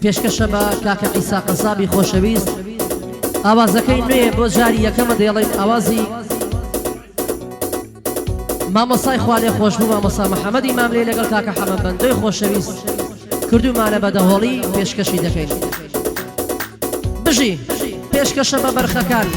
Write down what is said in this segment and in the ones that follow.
پێشکەشە بە کاکە عیسا قەسابی خۆشەویست ئاوازەکەی نوێ بۆ جاری یەکەمە دەڵێن ئاوازی مامۆسای خوالێ خۆشبوو مامۆسا محەممەدی ماملێ لەگەڵ کاکە حەمەد بەندەی خۆشەویست کردومانە بە دەهۆڵی پێشکەشی دەکەین بژی پێشکەشە بە بەرخەکان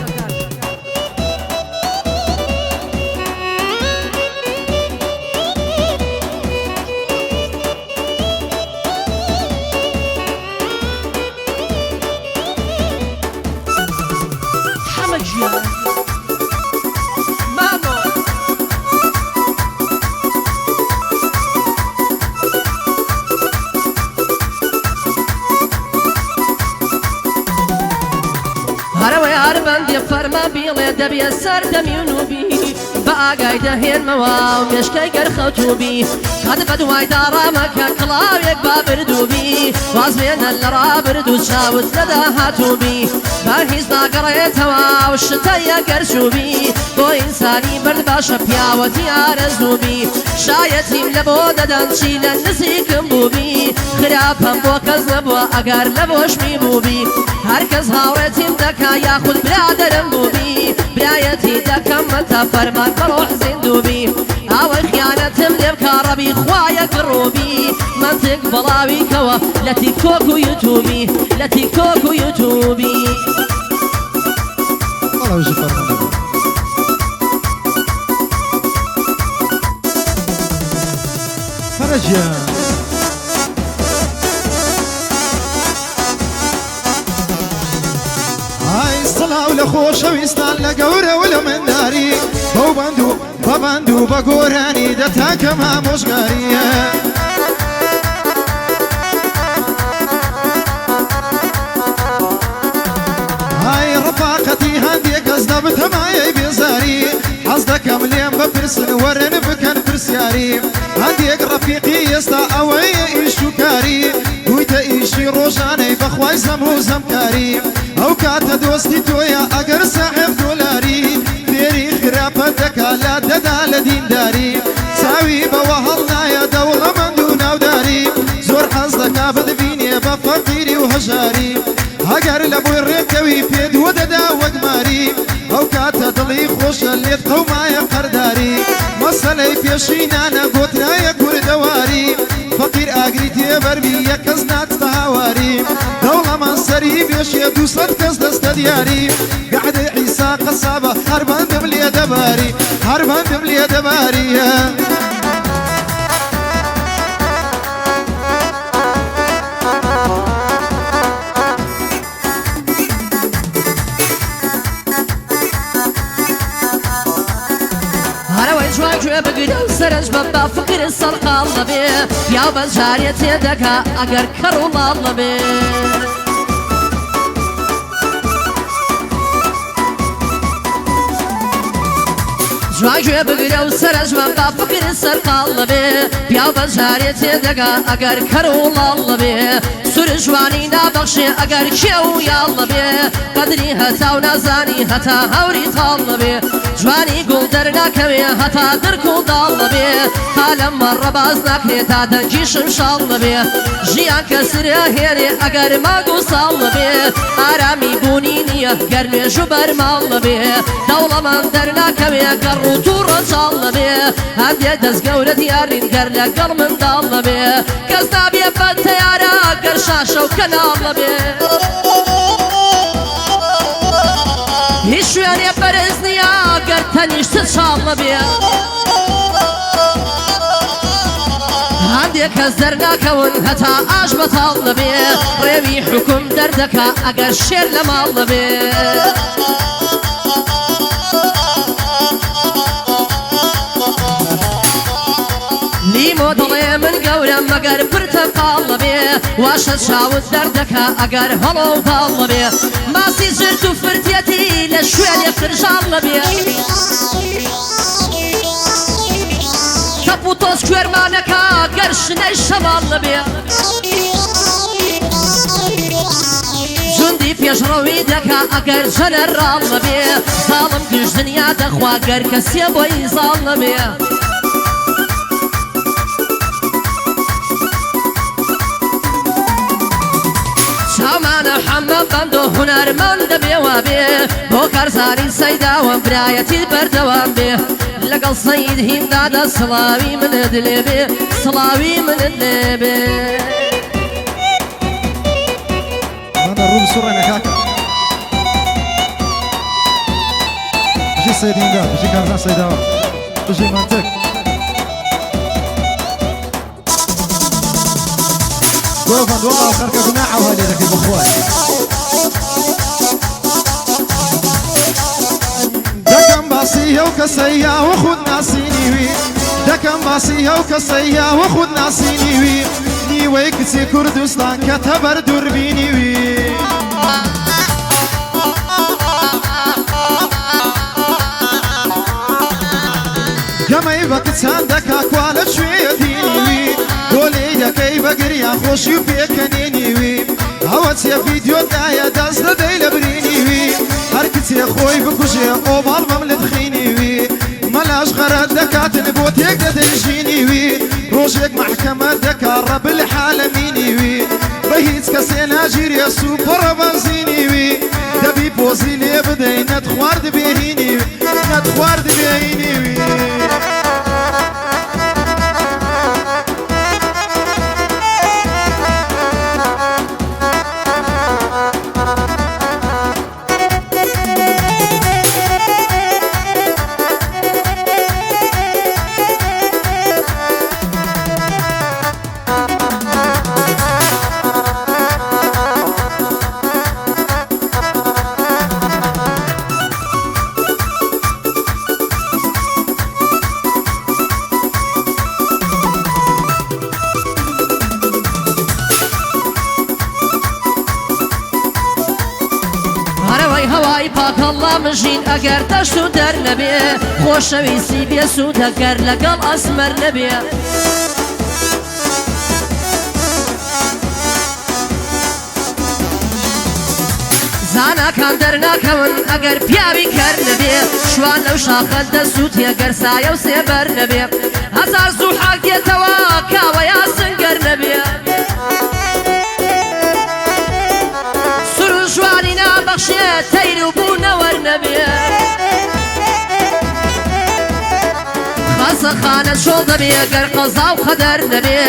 فەرما بیڵێ دەبێ سەر دەمیونوبی بە ئاگای دەهێنمەوە و مێشکەی گەرخەوتوبی کات بە دوای داڕامەکە کڵاوێک با بردووبی وازمێنە لە ڕابرد و چاوت نەداهاتوبی با هیچ ناگەڕێتەوە و شتەیە گەرچوبی بۆ ئینسانی برد باشە پیاوەتی ئارەزووبی شایەتیم لە بۆ دەدەن چی لە نزیکم بووبی خراپەم بۆ کەس نەبووە ئەگەر لە بۆشمی بووبی هەرکەس هاوڕێتیم دەکا یاخود برادەرم بووبی برایەتی دەکەمەتە فەرمان بەڕۆح زیندووبی ئەوەی خیانەتم لێ بکە ڕەبی خوایە گڕوبی منتێک بەڵاویکەوە لە تیکتۆک و یوتوبی لە تیکتۆک و یوتوبی فرەجیان سڵاو لە خۆشەویستان لە گەورە و لە منداری بەو بەبند و بە گۆرانی دەتاکەم ئامۆژگاریە های ڕەفاقەتی هەندێک کەس دەبتەمایەی بێزاری حەز دەکەم لێم بپرسن وەرن بکەن پرسیاری هەندێک ڕەفیقی ئێستا ئەوەیە ئیش و کاری بوویتە ئیشی ڕۆژانەی بەخوای زەم و زەمکاری ئەو کاتە دۆستی تۆیە ئەگەر ساحێب دۆلاری فێری خراپە دەکا لا دەدا لە دینداری چاوی بەوە هەڵنایە دەوڵەمەند و ناوداری زۆر حەز دەکا بتبینێ بە فەقیری و هەژاری هەگەر لە بۆی ڕێکەوی پێدوە دەدا وەگماری ئەو کاتە دڵی خۆشە لێت قەومایە قەرداری مەسەلەی پێشینانە گۆترایە کوردەواری فەقیر ئاگری تێبەربی یەک کەس ناچتە هاواری دەوڵەمەند سەری بێشێ 200 کەس دەستە دیاری گەعدەی عیسا قەسابە هەر بەندم لێ دەباری هەر بەندم لێ دەباریە بگرە و سەرنج بە با فکر سەرقاڵ دەبێ پیاو بە جارێت تێدەکا ئەگەر کەڕ و ماڵ دەبێ جوان گوێ بگرە و سەرنج بە با فکر سەرقاڵ دەبێ پیاو بە جارێت تێدەکا ئەگەر کەڕ و ماڵ دەبێ سوور جوانی نابەخشێ ئەگەر کێ و یاڵ دەبێ قەدری هەتا و نازانی هەتا هەوری تاڵ دەبێ جوانی گوڵ دەرناکەوێ هەتا دڕک و داڵ دەبێ تا لەم مەڕە باز ناکرێت تا دەنگی شمشاڵ دەبێ ژیان کەسرە هێنێ ئەگەر ماگ و ساڵ دەبێ ئارامی بوونی نییە گەر نوێژ و بەرماڵ دەبێ دەوڵەمەند دەرناکەوێ گەڕ و توو ڕەچاڵ دەبێ هەندێک دەست گەورە دیارین گەر لەگەڵ منداڵ دەبێ کەس نابێ بە تەیارە گەر شاشە و کەناڵ دەبێ هیچ شوێنێ بەرز نییە گەر تەنیشتت شاڵ نەبێ هەندێک کەس دەرناکەون هەتا ئاش بەتاڵ نەبێ ڕێوی حکوم دەردەکا ئەگەر شێر لە ماڵ نەبێ نیمۆ دڵێ من گەورم مەگەر پرتەقاڵ نەبێ واشە چاوت دەردەکا ئەگەر هەڵۆ و باڵ نەبێ ماسی جرت و فرتێتی لە شوێنێ فرژاڵ نەبێ کەپ و تۆز کوێرمانەکە گەر شنەی شەماڵ نەبێ جوندی پێشڕەوی دەکا ئەگەر جەنەڕاڵ نەبێ ساڵم گشتنیا دەخوا گەر کەسێ بۆی زاڵ نەبێ چاومانە حەمە بەند و هونەرمەندە بێوە بێ بۆ کارزانی سەیداوە برایەتی بەردەوام بێ لەگەڵ سەید هیندادە سڵاوی منت لێ بێ سڵاوی منت لێ بێ هذا الروم سرنا كاكا بجي سيد هنداد بجي كارزان سيداوة بجي منطق دوفا والله وخركة قناعة وهالي ذاك البخوان دكم باصية وكسية وخد ناسيني وي دكم باصية وكسية وخد ناسيني وي نيوي كتي كردستان كتبر دربيني وي جمعي بكتان دكا كوالت شوية ديني وي قولي دكي بقريا خوشي وبيكنيني وي هوت يا فيديو دايا داز لدي لبريني وي هركتي خوي بكوشي قوبال مملد خيني وي ملاش غرد دكات نبوت يقدر تنجيني وي روجك محكمة دكا رب العالميني وي بهيت كسينا جيري سوبر بنزيني وي دبي بوزي لي بدي نتخوارد بيهيني وي نتخوارد بيهيني وي هواي باك الله مجين اگر دشتو در نبي خوشويسي بيسود اگر لقل اسمر نبي زانا كان درنا كون اگر بيابي كر نبي شوان لو شاخل دسوتي اگر سايا وسيبر نبي هزار زوحاك يتواكا ويا سنگر نبي بخشي تير وبونا ورنبي خاصة خانة شو ضبي اگر قضا وخدر نبي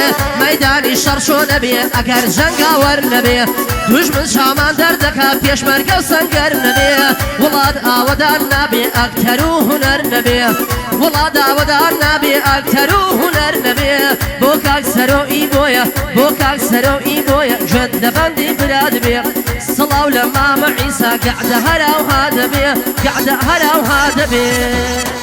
ميداني شر شو نبي اگر جنگا ورنبي دوش من شامان دردكا بيش مرقا وسنگر نبي ولاد آودان نبي اكترو هنر نبي ولاد آودان نبي اكترو هنر نبي بوك اكسرو ايبويا بوك اكسرو ايبويا جد بندي بلاد بي صلاة ولما مع عيسى قاعدة هلا وهذا بيه قاعدة هلا وهذا بيه